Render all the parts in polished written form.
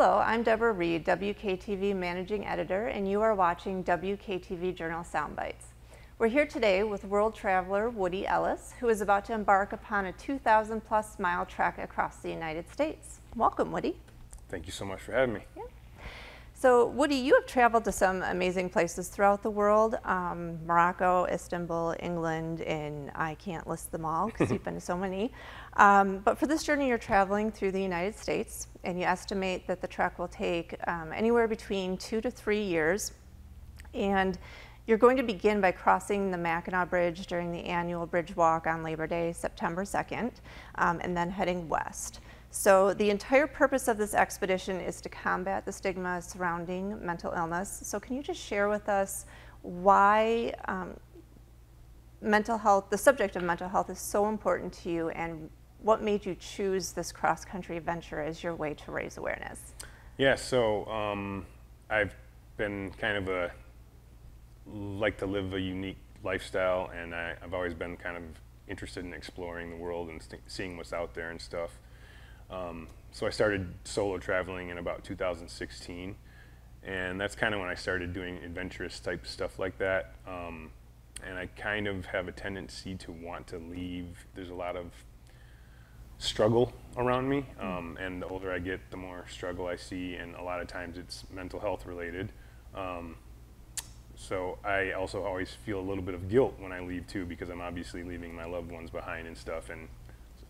Hello, I'm Deborah Reed, WKTV Managing Editor, and you are watching WKTV Journal Soundbites. We're here today with world traveler Woody Ellis, who is about to embark upon a 2,000-plus mile trek across the United States. Welcome, Woody. Thank you so much for having me. Yeah. So, Woody, you have traveled to some amazing places throughout the world, Morocco, Istanbul, England, and I can't list them all because you've been to so many. But for this journey, you're traveling through the United States, and you estimate that the trek will take anywhere between 2 to 3 years. And you're going to begin by crossing the Mackinac Bridge during the annual Bridge Walk on Labor Day, September 2nd, and then heading west. So the entire purpose of this expedition is to combat the stigma surrounding mental illness. So can you just share with us why mental health, the subject of mental health, is so important to you, and what made you choose this cross-country venture as your way to raise awareness? Yeah, so I've been kind of like to live a unique lifestyle, and I've always been kind of interested in exploring the world and seeing what's out there and stuff. So I started solo traveling in about 2016, and that's kind of when I started doing adventurous type stuff like that. And I kind of have a tendency to want to leave. There's a lot of struggle around me, and the older I get, the more struggle I see, and a lot of times it's mental health related. So I also always feel a little bit of guilt when I leave too, because I'm obviously leaving my loved ones behind and stuff, and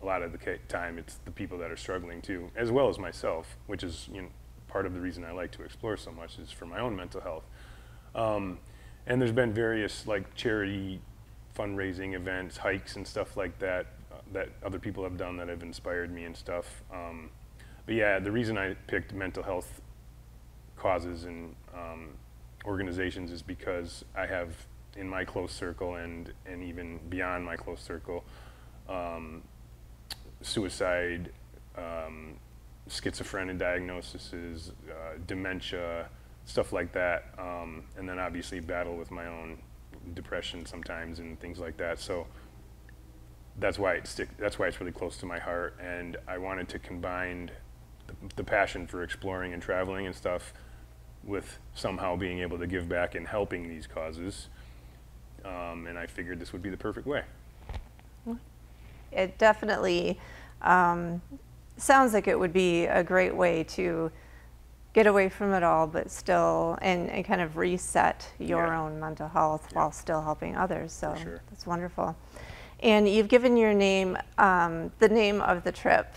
a lot of the time it's the people that are struggling too, as well as myself, which is part of the reason I like to explore so much, is for my own mental health. And there's been various like charity fundraising events, hikes and stuff like that that other people have done that have inspired me and stuff. But yeah, the reason I picked mental health causes and organizations is because I have in my close circle and even beyond my close circle, suicide, schizophrenia diagnoses, dementia, stuff like that, and then obviously battle with my own depression sometimes and things like that. So that's why it's really close to my heart, and I wanted to combine the passion for exploring and traveling and stuff with somehow being able to give back and helping these causes, and I figured this would be the perfect way. It definitely sounds like it would be a great way to get away from it all, but still, and kind of reset your own mental health while still helping others. So that's wonderful. And you've given your name, the name of the trip,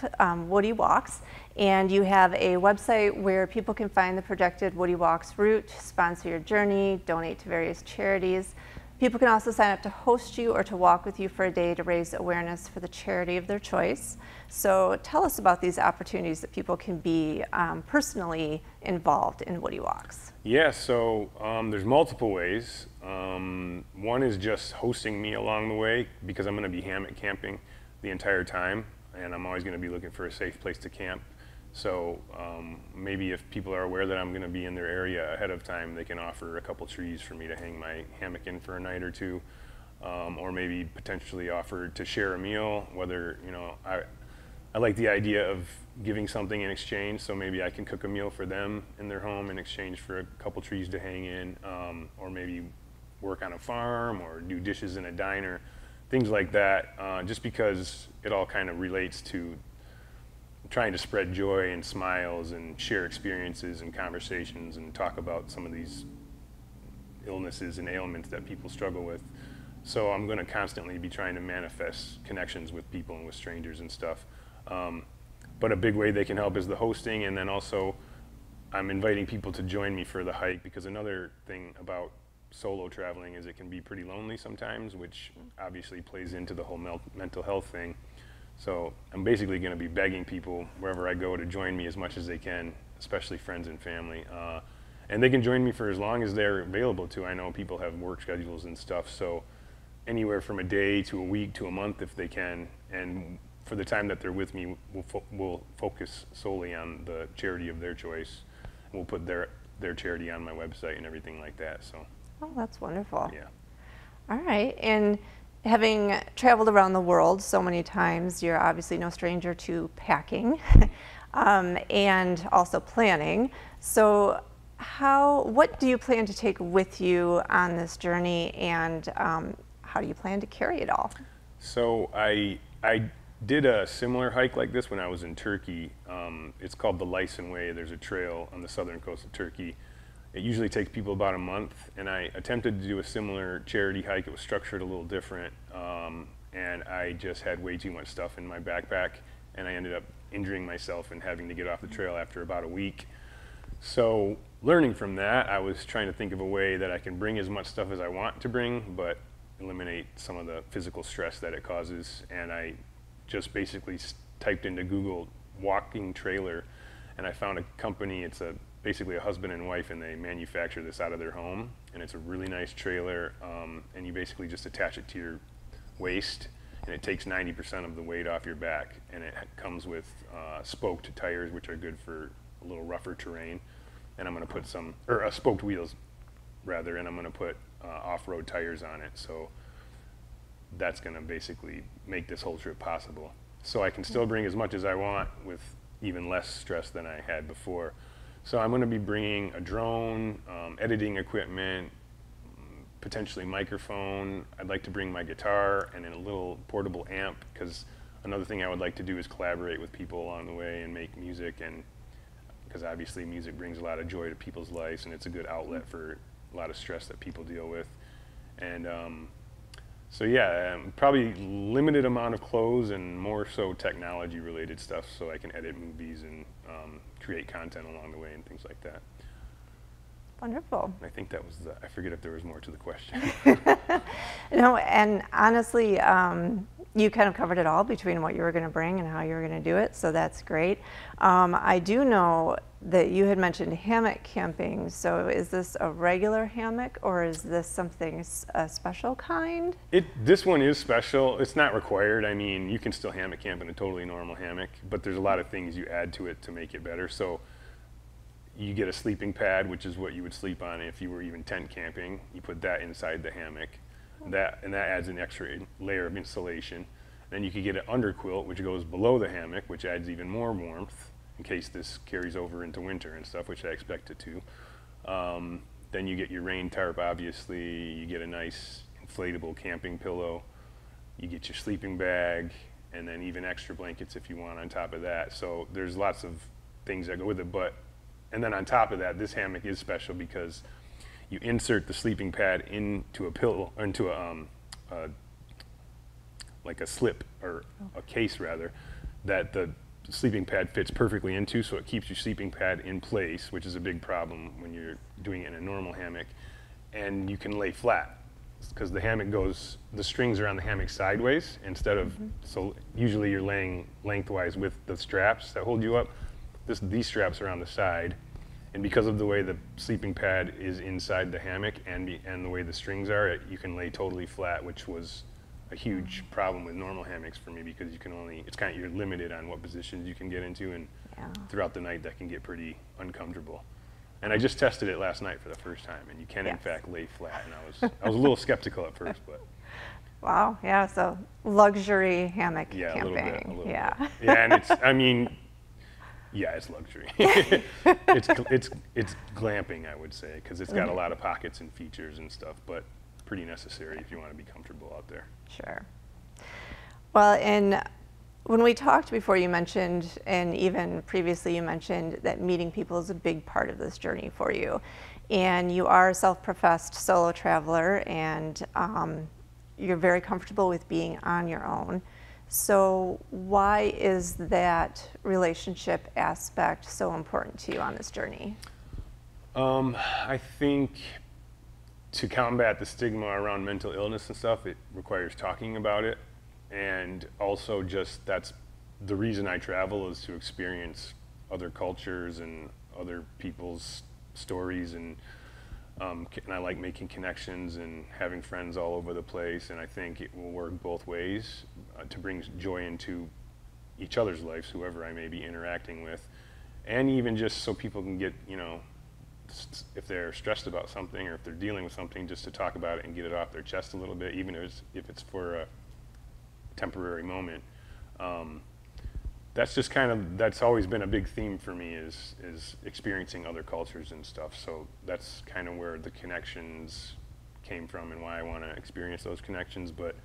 Woody Walks, and you have a website where people can find the projected Woody Walks route, sponsor your journey, donate to various charities. People can also sign up to host you or to walk with you for a day to raise awareness for the charity of their choice. So tell us about these opportunities that people can be personally involved in Woody Walks. Yeah, so there's multiple ways. One is just hosting me along the way, because I'm going to be hammock camping the entire time, and I'm always going to be looking for a safe place to camp. So maybe if people are aware that I'm going to be in their area ahead of time, they can offer a couple trees for me to hang my hammock in for a night or two, or maybe potentially offer to share a meal. Whether I like the idea of giving something in exchange, so maybe I can cook a meal for them in their home in exchange for a couple trees to hang in, or maybe work on a farm or do dishes in a diner, things like that. Just because it all kind of relates to trying to spread joy and smiles and share experiences and conversations and talk about some of these illnesses and ailments that people struggle with. So I'm going to constantly be trying to manifest connections with people and with strangers and stuff. But a big way they can help is the hosting, and then also I'm inviting people to join me for the hike, because another thing about solo traveling is it can be pretty lonely sometimes, which obviously plays into the whole mental health thing. So I'm basically going to be begging people wherever I go to join me as much as they can, especially friends and family. And they can join me for as long as they're available to. I know people have work schedules and stuff, so anywhere from a day to a week to a month if they can. And for the time that they're with me, we'll focus solely on the charity of their choice. We'll put their charity on my website and everything like that. So. Oh, that's wonderful. Yeah. All right. And having traveled around the world so many times, you're obviously no stranger to packing. and also planning. So what do you plan to take with you on this journey, and how do you plan to carry it all? So I did a similar hike like this when I was in Turkey. It's called the Lyson Way. There's a trail on the southern coast of Turkey. It usually takes people about a month, and I attempted to do a similar charity hike. It was structured a little different, and I just had way too much stuff in my backpack, and I ended up injuring myself and having to get off the trail after about a week. So learning from that, I was trying to think of a way that I can bring as much stuff as I want to bring, but eliminate some of the physical stress that it causes. And I just basically typed into Google walking trailer, and I found a company. It's basically a husband and wife, and they manufacture this out of their home, and it's a really nice trailer, and you basically just attach it to your waist, and it takes 90% of the weight off your back, and it comes with spoked tires, which are good for a little rougher terrain, and I'm going to put spoked wheels rather, and I'm going to put off-road tires on it. So that's going to basically make this whole trip possible. So I can still bring as much as I want with even less stress than I had before. So I'm going to be bringing a drone, editing equipment, potentially microphone. I'd like to bring my guitar and a little portable amp, because another thing I would like to do is collaborate with people along the way and make music, and because obviously music brings a lot of joy to people's lives, and it's a good outlet for a lot of stress that people deal with. And so yeah, probably limited amount of clothes and more so technology related stuff, so I can edit movies and create content along the way and things like that. Wonderful. I think that was I forget if there was more to the question. No, and honestly, you kind of covered it all between what you were going to bring and how you were going to do it, so that's great. I do know that you had mentioned hammock camping, so is this a regular hammock, or is this something, a special kind? This one is special. It's not required. I mean, you can still hammock camp in a totally normal hammock, but there's a lot of things you add to it to make it better. So you get a sleeping pad, which is what you would sleep on if you were even tent camping. You put that inside the hammock, and that adds an extra layer of insulation. Then you could get an underquilt, which goes below the hammock, which adds even more warmth in case this carries over into winter and stuff, which I expect it to. Then you get your rain tarp, obviously. You get a nice inflatable camping pillow. You get your sleeping bag, and then even extra blankets if you want on top of that. So there's lots of things that go with it. And then on top of that, this hammock is special because you insert the sleeping pad into a pillow, into like a slip, or a case rather, that the sleeping pad fits perfectly into, so it keeps your sleeping pad in place, which is a big problem when you're doing it in a normal hammock. And you can lay flat, because the strings are on the hammock sideways instead of, so usually you're laying lengthwise with the straps that hold you up. These straps are on the side, and because of the way the sleeping pad is inside the hammock and the way the strings are, you can lay totally flat, which was a huge problem with normal hammocks for me, because you're limited on what positions you can get into, and throughout the night that can get pretty uncomfortable. And I just tested it last night for the first time, and you can in fact lay flat, and I was a little skeptical at first, but. Wow, yeah, so luxury hammock camping. A little bit. Yeah, and it's luxury. It's glamping, I would say, because it's got a lot of pockets and features and stuff, but pretty necessary if you want to be comfortable out there. Sure. Well, and when we talked before, you mentioned, and even previously you mentioned, that meeting people is a big part of this journey for you. And you are a self-professed solo traveler, and you're very comfortable with being on your own. So why is that relationship aspect so important to you on this journey? I think to combat the stigma around mental illness and stuff, it requires talking about it. And also just that's the reason I travel, is to experience other cultures and other people's stories, and I like making connections and having friends all over the place, and I think it will work both ways to bring joy into each other's lives, whoever I may be interacting with, and even just so people can get, if they're stressed about something or if they're dealing with something, just to talk about it and get it off their chest a little bit, even if it's for a temporary moment. that's just kind of, that's always been a big theme for me is experiencing other cultures and stuff. So that's kind of where the connections came from and why I want to experience those connections. But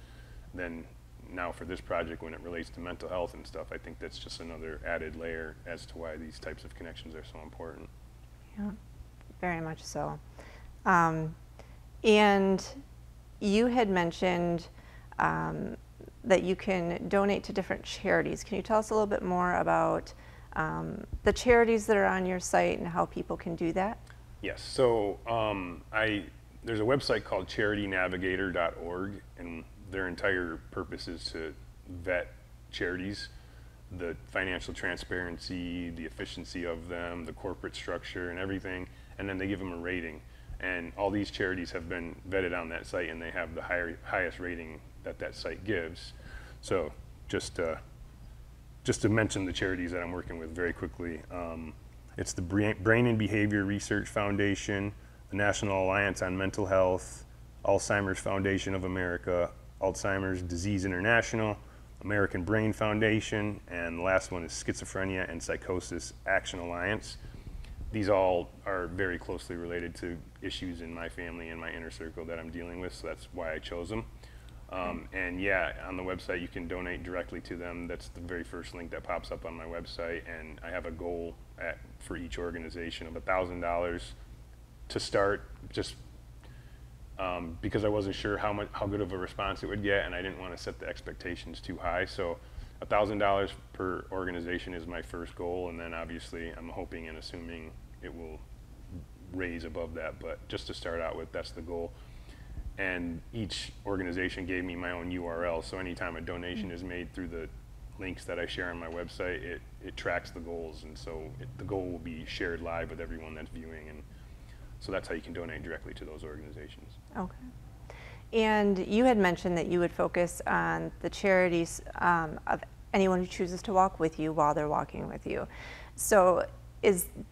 then now for this project, when it relates to mental health and stuff, I think that's just another added layer as to why these types of connections are so important. Yeah, very much so. And you had mentioned that you can donate to different charities. Can you tell us a little bit more about the charities that are on your site and how people can do that? Yes, so there's a website called charitynavigator.org, and their entire purpose is to vet charities, the financial transparency, the efficiency of them, the corporate structure and everything, and then they give them a rating. And all these charities have been vetted on that site, and they have the highest rating that site gives. So just to mention the charities that I'm working with very quickly, it's the Brain and Behavior Research Foundation, the National Alliance on Mental Health, Alzheimer's Foundation of America, Alzheimer's Disease International, American Brain Foundation, and the last one is Schizophrenia and Psychosis Action Alliance. These all are very closely related to issues in my family and my inner circle that I'm dealing with, so that's why I chose them. And yeah, on the website you can donate directly to them. That's the very first link that pops up on my website, and I have a goal for each organization of $1,000 to start, just because I wasn't sure how good of a response it would get, and I didn't want to set the expectations too high. So $1,000 per organization is my first goal, and then obviously I'm hoping and assuming it will raise above that, but just to start out with, that's the goal. And each organization gave me my own URL, so anytime a donation is made through the links that I share on my website, it tracks the goals, and so the goal will be shared live with everyone that's viewing, and so that's how you can donate directly to those organizations. Okay. And you had mentioned that you would focus on the charities of anyone who chooses to walk with you while they're walking with you. So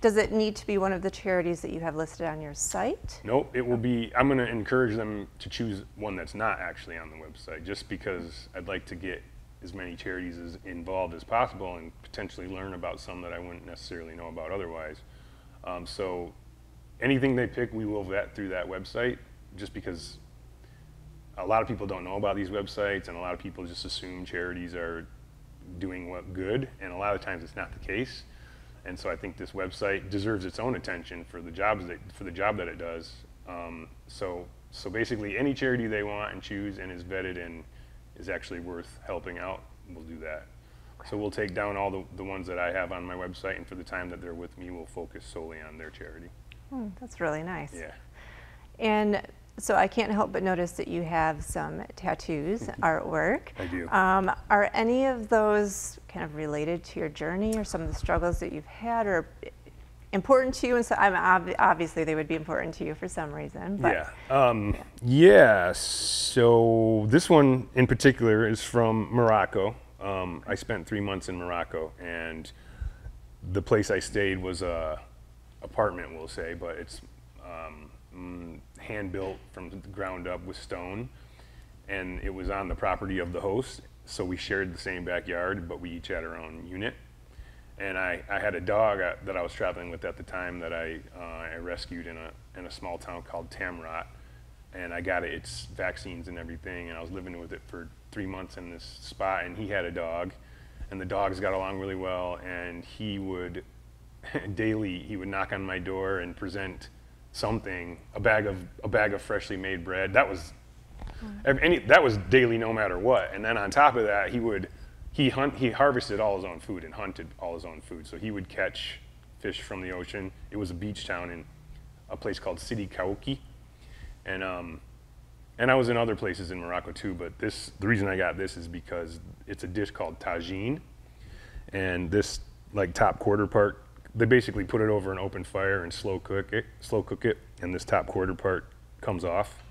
does it need to be one of the charities that you have listed on your site? Nope, it will be, I'm going to encourage them to choose one that's not actually on the website, just because I'd like to get as many charities involved as possible and potentially learn about some that I wouldn't necessarily know about otherwise. So anything they pick, we will vet through that website, just because a lot of people don't know about these websites, and a lot of people just assume charities are doing what good, and a lot of times it's not the case. And so I think this website deserves its own attention for the job that it does. So basically, any charity they want and choose and is vetted and is actually worth helping out, we'll do that. So we'll take down all the ones that I have on my website, and for the time that they're with me, we'll focus solely on their charity. That's really nice. Yeah. And so I can't help but notice that you have some tattoos, artwork. I do. Are any of those kind of related to your journey or some of the struggles that you've had, or important to you? And so obviously they would be important to you for some reason. But yeah. So this one in particular is from Morocco. I spent 3 months in Morocco, and the place I stayed was a apartment, we'll say, but it's hand built from the ground up with stone, and it was on the property of the host, so we shared the same backyard, but we each had our own unit. And I had a dog that I was traveling with at the time that I rescued in a small town called Tamrat, and I got its vaccines and everything, and I was living with it for 3 months in this spot, and he had a dog, and the dogs got along really well, and he would daily knock on my door and present something, a bag of freshly made bread. That was that was daily, no matter what. And then on top of that, he harvested all his own food and hunted all his own food. So he would catch fish from the ocean. It was a beach town in a place called Sidi Kauki, and I was in other places in Morocco too. But the reason I got this is because it's a dish called tagine, and this like top quarter part, they basically put it over an open fire and slow cook it, and this top quarter part comes off.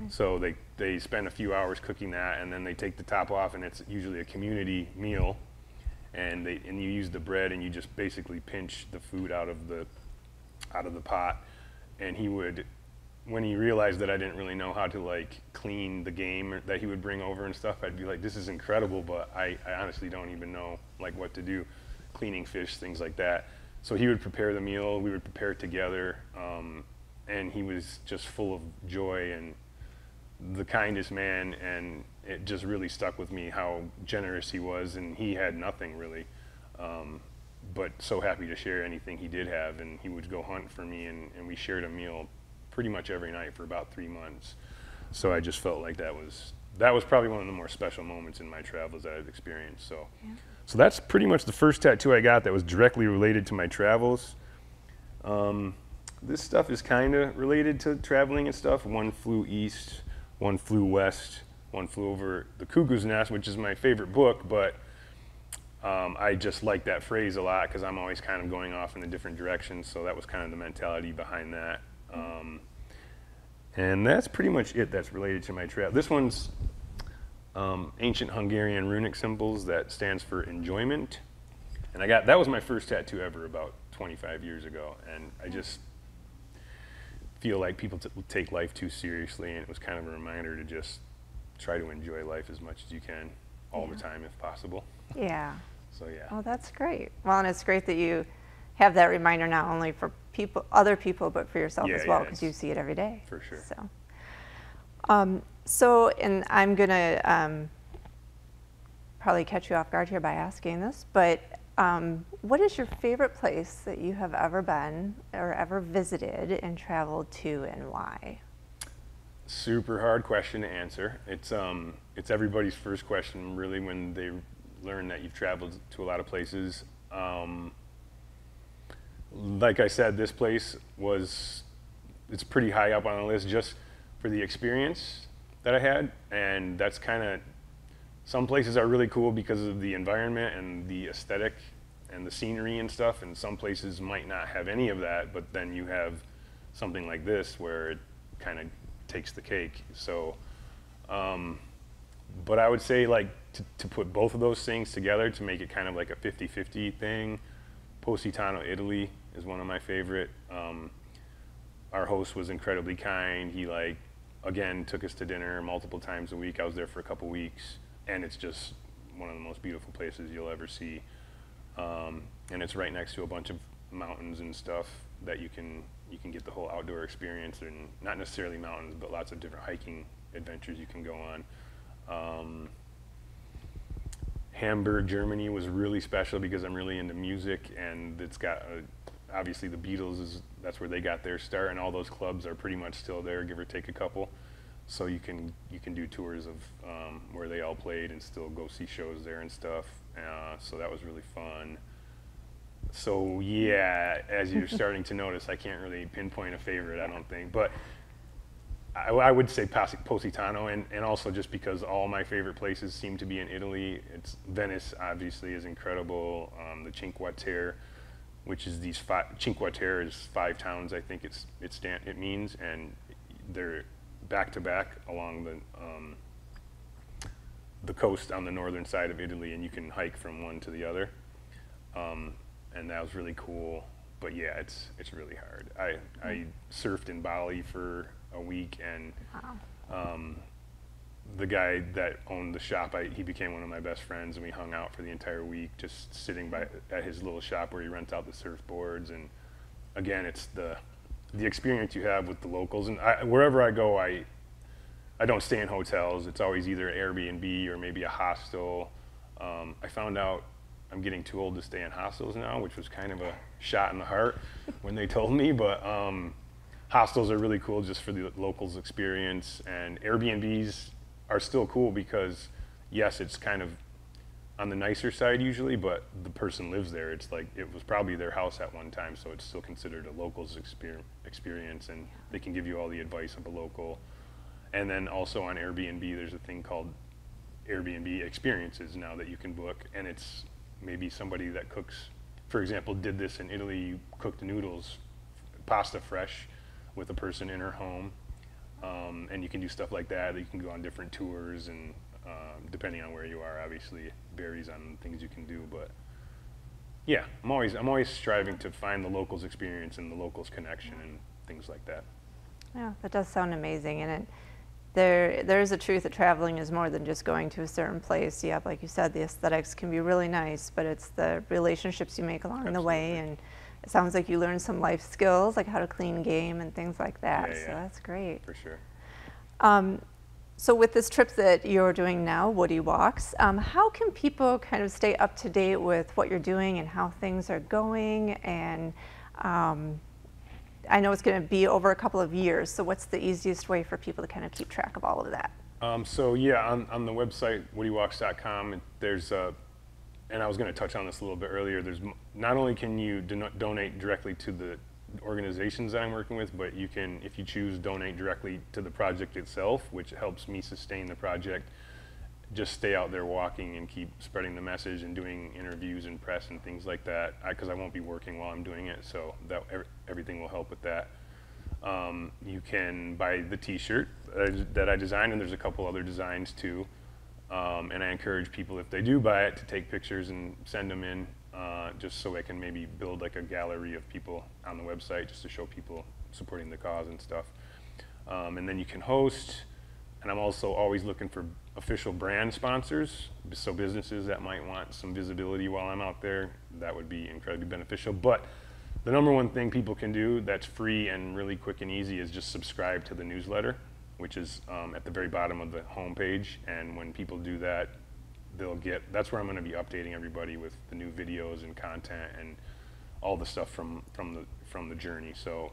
So they spend a few hours cooking that, and then they take the top off, and it's usually a community meal, and you use the bread, and you just basically pinch the food out of the pot, and he would when he realized that I didn't really know how to like clean the game that he would bring over and stuff, I'd be like, this is incredible, but I honestly don't even know like what to do, cleaning fish, things like that. So he would prepare the meal, we would prepare it together, and he was just full of joy and the kindest man, and it just really stuck with me how generous he was, and he had nothing really, but so happy to share anything he did have, and he would go hunt for me, and we shared a meal pretty much every night for about 3 months. So I just felt like that was probably one of the more special moments in my travels that I've experienced. So, yeah. So that's pretty much the first tattoo I got that was directly related to my travels. This stuff is kind of related to traveling and stuff. One flew east, one flew west, one flew over the cuckoo's nest, which is my favorite book, but I just like that phrase a lot because I'm always kind of going off in a different direction, so that was kind of the mentality behind that. And that's pretty much it that's related to my travel. This one's ancient Hungarian runic symbols that stands for enjoyment. And that was my first tattoo ever about 25 years ago, and I just feel like people take life too seriously, and it was kind of a reminder to just try to enjoy life as much as you can all the time if possible. Yeah. So yeah. Oh, that's great. Well, and it's great that you have that reminder not only for other people, but for yourself as well, because you see it every day. For sure. So, and I'm gonna probably catch you off guard here by asking this, but what is your favorite place that you have ever been or ever visited and traveled to, and why? Super hard question to answer. It's everybody's first question, really, when they learn that you've traveled to a lot of places. Like I said, this place it's pretty high up on the list just for the experience that I had, and that's kind of, some places are really cool because of the environment and the aesthetic and the scenery and stuff, and some places might not have any of that, but then you have something like this where it kind of takes the cake. So, but I would say like to put both of those things together to make it kind of like a 50-50 thing, Positano, Italy is one of my favorite. Our host was incredibly kind. He again took us to dinner multiple times a week. I was there for a couple weeks, and it's just one of the most beautiful places you'll ever see. And it's right next to a bunch of mountains and stuff that you can get the whole outdoor experience, and not necessarily mountains, but lots of different hiking adventures you can go on. Hamburg, Germany was really special because I'm really into music, and it's got obviously the Beatles that's where they got their start, and all those clubs are pretty much still there, give or take a couple. So you can do tours of where they all played and still go see shows there and stuff. So that was really fun. So yeah, as you're starting to notice, I can't really pinpoint a favorite, I don't think, but I would say Positano, and also just because all my favorite places seem to be in Italy. Venice obviously is incredible. The Cinque Terre, which is Cinque Terre is 5 towns, I think it means, and they're back to back along the coast on the northern side of Italy, and you can hike from one to the other, and that was really cool. But yeah, it's really hard. I surfed in Bali for a week, and the guy that owned the shop, he became one of my best friends, and we hung out for the entire week just sitting at his little shop where he rents out the surfboards. And again, it's the experience you have with the locals. And wherever I go, I don't stay in hotels. It's always either an Airbnb or maybe a hostel. I found out I'm getting too old to stay in hostels now, which was kind of a shot in the heart when they told me, but hostels are really cool just for the locals experience, and Airbnbs are still cool because yes, it's kind of on the nicer side usually, but the person lives there. It's like it was probably their house at one time, so it's still considered a local's experience, and they can give you all the advice of a local. And then also on Airbnb, there's a thing called Airbnb experiences now that you can book, and it's maybe somebody that cooks, for example, did this in Italy, cooked noodles, pasta fresh with a person in her home, and you can do stuff like that. You can go on different tours, and depending on where you are, obviously it varies on things you can do. But yeah, I'm always striving to find the locals' experience and the locals' connection and things like that. Yeah, that does sound amazing, and there is a truth that traveling is more than just going to a certain place. Yeah, like you said, the aesthetics can be really nice, but it's the relationships you make along the way, and it sounds like you learned some life skills, like how to clean game and things like that. Yeah, so that's great. For sure. So with this trip that you're doing now, Woody Walks, how can people kind of stay up to date with what you're doing and how things are going? And I know it's going to be over a couple of years, so what's the easiest way for people to kind of keep track of all of that? So yeah, on the website, woodywalks.com, there's and I was going to touch on this a little bit earlier, there's not only can you donate directly to the organizations that I'm working with, but you can, if you choose, donate directly to the project itself, which helps me sustain the project. Just stay out there walking and keep spreading the message and doing interviews and press and things like that, because I won't be working while I'm doing it, so that everything will help with that. You can buy the t-shirt that I designed, and there's a couple other designs too, and I encourage people, if they do buy it, to take pictures and send them in, just so I can maybe build like a gallery of people on the website, just to show people supporting the cause and stuff. And then you can host, and I'm also always looking for official brand sponsors, so businesses that might want some visibility while I'm out there, that would be incredibly beneficial. But the number one thing people can do that's free and really quick and easy is just subscribe to the newsletter, which is at the very bottom of the homepage. And when people do that, that's where I'm going to be updating everybody with the new videos and content and all the stuff from the journey. So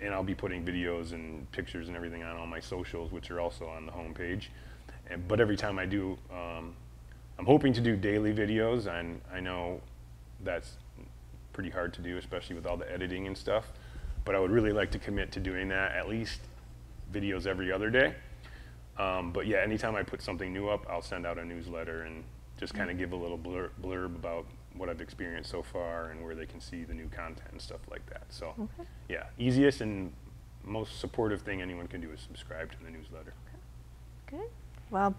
and I'll be putting videos and pictures and everything on all my socials, which are also on the homepage. But every time I do, I'm hoping to do daily videos, and I know that's pretty hard to do, especially with all the editing and stuff. But I would really like to commit to doing that, at least videos every other day. But yeah, anytime I put something new up, I'll send out a newsletter and just kind of give a little blurb about what I've experienced so far and where they can see the new content and stuff like that. So yeah, easiest and most supportive thing anyone can do is subscribe to the newsletter. Okay. Good. Well,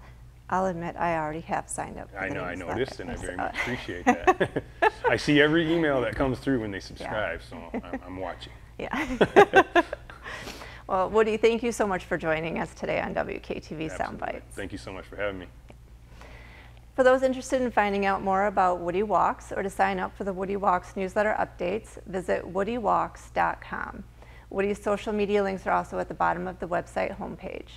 I'll admit I already have signed up for I the know, I newsletter, noticed, and I very much appreciate that. I see every email that comes through when they subscribe, so I'm watching. Yeah. Well, Woody, thank you so much for joining us today on WKTV Soundbites. Thank you so much for having me. For those interested in finding out more about Woody Walks or to sign up for the Woody Walks newsletter updates, visit woodywalks.com. Woody's social media links are also at the bottom of the website homepage.